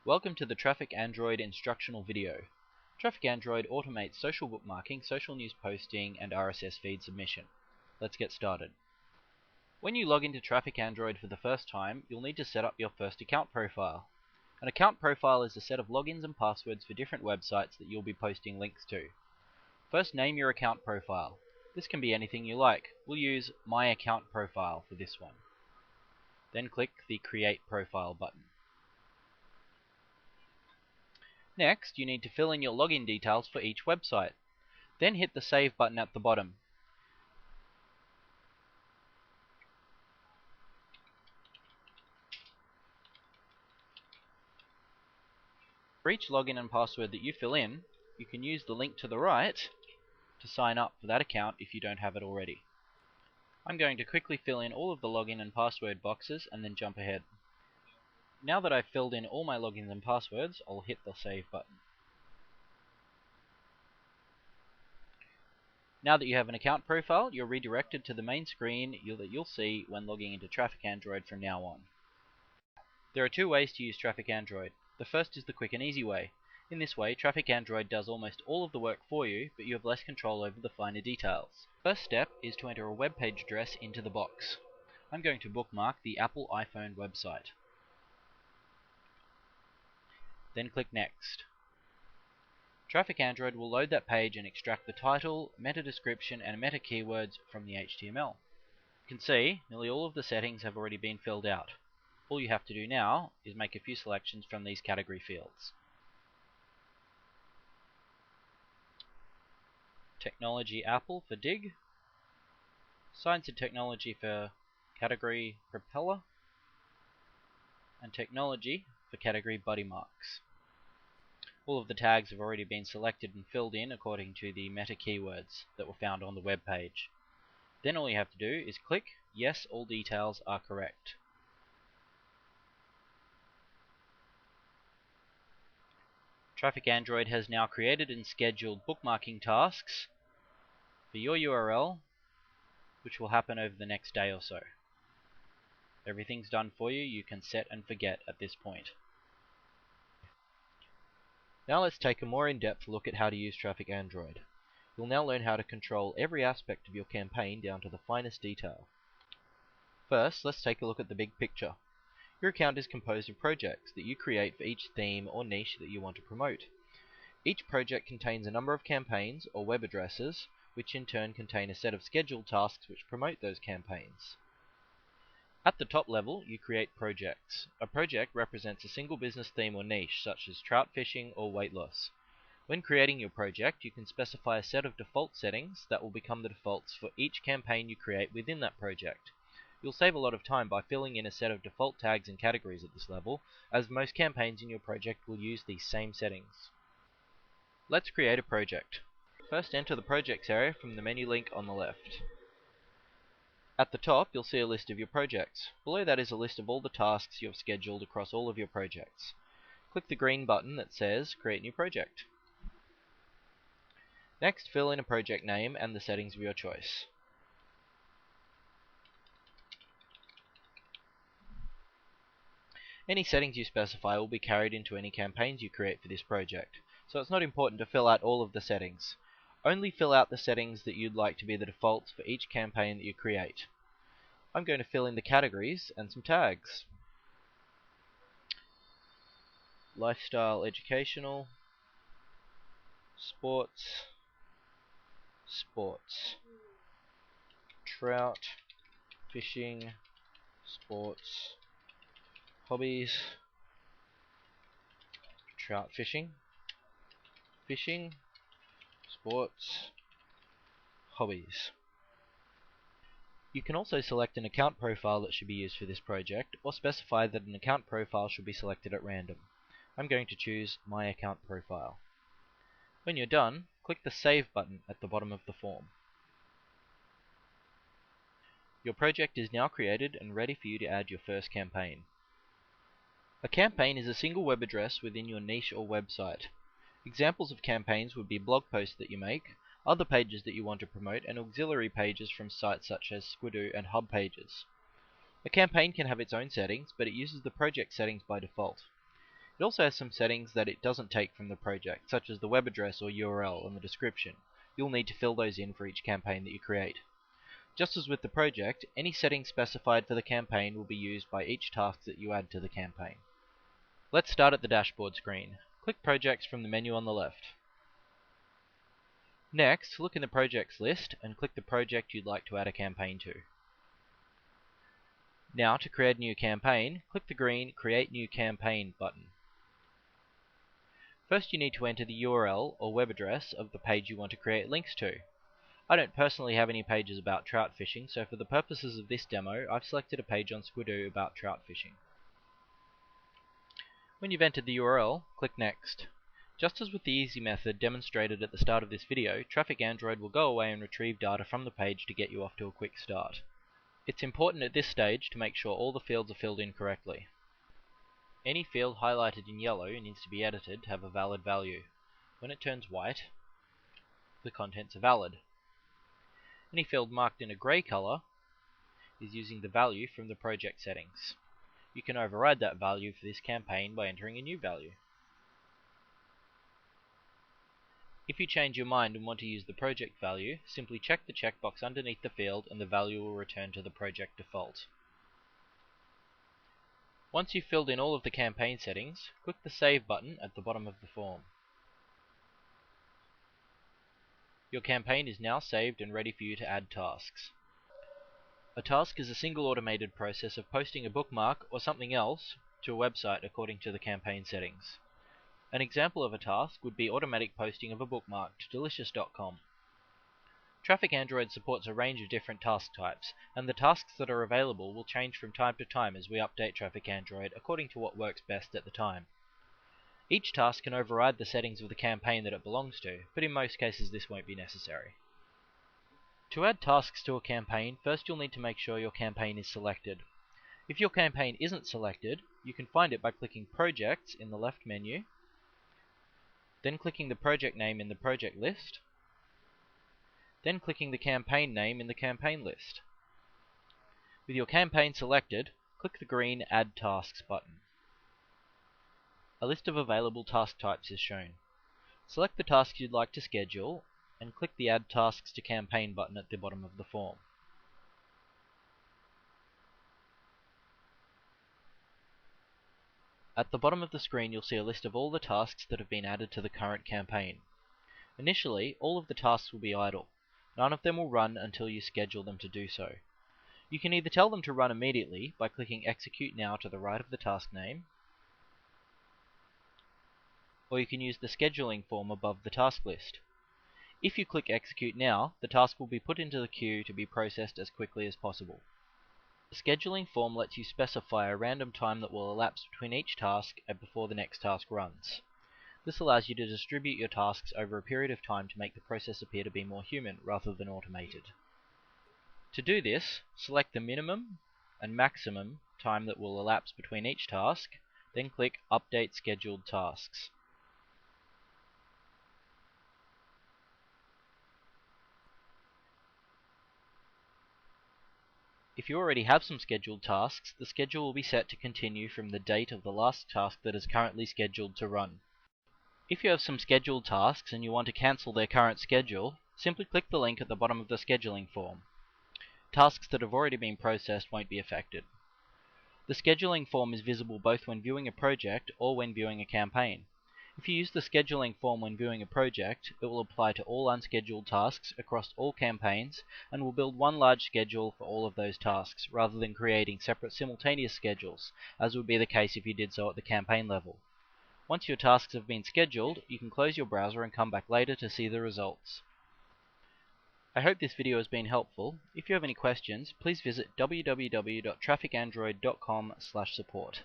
Welcome to the Traffic Android instructional video. Traffic Android automates social bookmarking, social news posting, and RSS feed submission. Let's get started. When you log into Traffic Android for the first time, you'll need to set up your first account profile. An account profile is a set of logins and passwords for different websites that you'll be posting links to. First, name your account profile. This can be anything you like. We'll use My Account Profile for this one. Then click the Create Profile button. Next, you need to fill in your login details for each website. Then hit the Save button at the bottom. For each login and password that you fill in, you can use the link to the right to sign up for that account if you don't have it already. I'm going to quickly fill in all of the login and password boxes and then jump ahead. Now that I've filled in all my logins and passwords, I'll hit the Save button. Now that you have an account profile, you're redirected to the main screen that you'll see when logging into Traffic Android from now on. There are two ways to use Traffic Android. The first is the quick and easy way. In this way, Traffic Android does almost all of the work for you, but you have less control over the finer details. First step is to enter a web page address into the box. I'm going to bookmark the Apple iPhone website. Then click Next. Traffic Android will load that page and extract the title, meta description, and meta keywords from the HTML. You can see nearly all of the settings have already been filled out. All you have to do now is make a few selections from these category fields. Technology Apple for Dig, Science and Technology for category Propeller, and Technology for category Buddy Marks. All of the tags have already been selected and filled in according to the meta keywords that were found on the web page. Then all you have to do is click Yes, all details are correct. Traffic Android has now created and scheduled bookmarking tasks for your URL, which will happen over the next day or so. Everything's done for you. You can set and forget at this point. Now let's take a more in-depth look at how to use Traffic Android. You'll now learn how to control every aspect of your campaign down to the finest detail. First, let's take a look at the big picture. Your account is composed of projects that you create for each theme or niche that you want to promote. Each project contains a number of campaigns or web addresses, which in turn contain a set of scheduled tasks which promote those campaigns. At the top level, you create projects. A project represents a single business theme or niche, such as trout fishing or weight loss. When creating your project, you can specify a set of default settings that will become the defaults for each campaign you create within that project. You'll save a lot of time by filling in a set of default tags and categories at this level, as most campaigns in your project will use these same settings. Let's create a project. First, enter the projects area from the menu link on the left. At the top, you'll see a list of your projects. Below that is a list of all the tasks you have scheduled across all of your projects. Click the green button that says Create New Project. Next, fill in a project name and the settings of your choice. Any settings you specify will be carried into any campaigns you create for this project, so it's not important to fill out all of the settings. Only fill out the settings that you'd like to be the defaults for each campaign that you create. I'm going to fill in the categories and some tags. Lifestyle, educational, sports, trout, fishing, sports, hobbies, trout fishing, sports, hobbies. You can also select an account profile that should be used for this project, or specify that an account profile should be selected at random. I'm going to choose My Account Profile. When you're done, click the Save button at the bottom of the form. Your project is now created and ready for you to add your first campaign. A campaign is a single web address within your niche or website. Examples of campaigns would be blog posts that you make, other pages that you want to promote, and auxiliary pages from sites such as Squidoo and Hub Pages. A campaign can have its own settings, but it uses the project settings by default. It also has some settings that it doesn't take from the project, such as the web address or URL and the description. You'll need to fill those in for each campaign that you create. Just as with the project, any settings specified for the campaign will be used by each task that you add to the campaign. Let's start at the dashboard screen. Click Projects from the menu on the left. Next, look in the Projects list and click the project you'd like to add a campaign to. Now, to create a new campaign, click the green Create New Campaign button. First, you need to enter the URL or web address of the page you want to create links to. I don't personally have any pages about trout fishing, so for the purposes of this demo, I've selected a page on Squidoo about trout fishing. When you've entered the URL, click Next. Just as with the easy method demonstrated at the start of this video, Traffic Android will go away and retrieve data from the page to get you off to a quick start. It's important at this stage to make sure all the fields are filled in correctly. Any field highlighted in yellow needs to be edited to have a valid value. When it turns white, the contents are valid. Any field marked in a grey color is using the value from the project settings. You can override that value for this campaign by entering a new value. If you change your mind and want to use the project value, simply check the checkbox underneath the field and the value will return to the project default. Once you've filled in all of the campaign settings, click the Save button at the bottom of the form. Your campaign is now saved and ready for you to add tasks. A task is a single automated process of posting a bookmark or something else to a website according to the campaign settings. An example of a task would be automatic posting of a bookmark to delicious.com. Traffic Android supports a range of different task types, and the tasks that are available will change from time to time as we update Traffic Android according to what works best at the time. Each task can override the settings of the campaign that it belongs to, but in most cases this won't be necessary. To add tasks to a campaign, first you'll need to make sure your campaign is selected. If your campaign isn't selected, you can find it by clicking Projects in the left menu, then clicking the project name in the project list, then clicking the campaign name in the campaign list. With your campaign selected, click the green Add Tasks button. A list of available task types is shown. Select the tasks you'd like to schedule, and click the Add Tasks to Campaign button at the bottom of the form. At the bottom of the screen you'll see a list of all the tasks that have been added to the current campaign. Initially, all of the tasks will be idle. None of them will run until you schedule them to do so. You can either tell them to run immediately by clicking Execute Now to the right of the task name, or you can use the scheduling form above the task list. If you click Execute Now, the task will be put into the queue to be processed as quickly as possible. The scheduling form lets you specify a random time that will elapse between each task and before the next task runs. This allows you to distribute your tasks over a period of time to make the process appear to be more human rather than automated. To do this, select the minimum and maximum time that will elapse between each task, then click Update Scheduled Tasks. If you already have some scheduled tasks, the schedule will be set to continue from the date of the last task that is currently scheduled to run. If you have some scheduled tasks and you want to cancel their current schedule, simply click the link at the bottom of the scheduling form. Tasks that have already been processed won't be affected. The scheduling form is visible both when viewing a project or when viewing a campaign. If you use the scheduling form when viewing a project, it will apply to all unscheduled tasks across all campaigns and will build one large schedule for all of those tasks, rather than creating separate simultaneous schedules, as would be the case if you did so at the campaign level. Once your tasks have been scheduled, you can close your browser and come back later to see the results. I hope this video has been helpful. If you have any questions, please visit www.trafficandroid.com/support.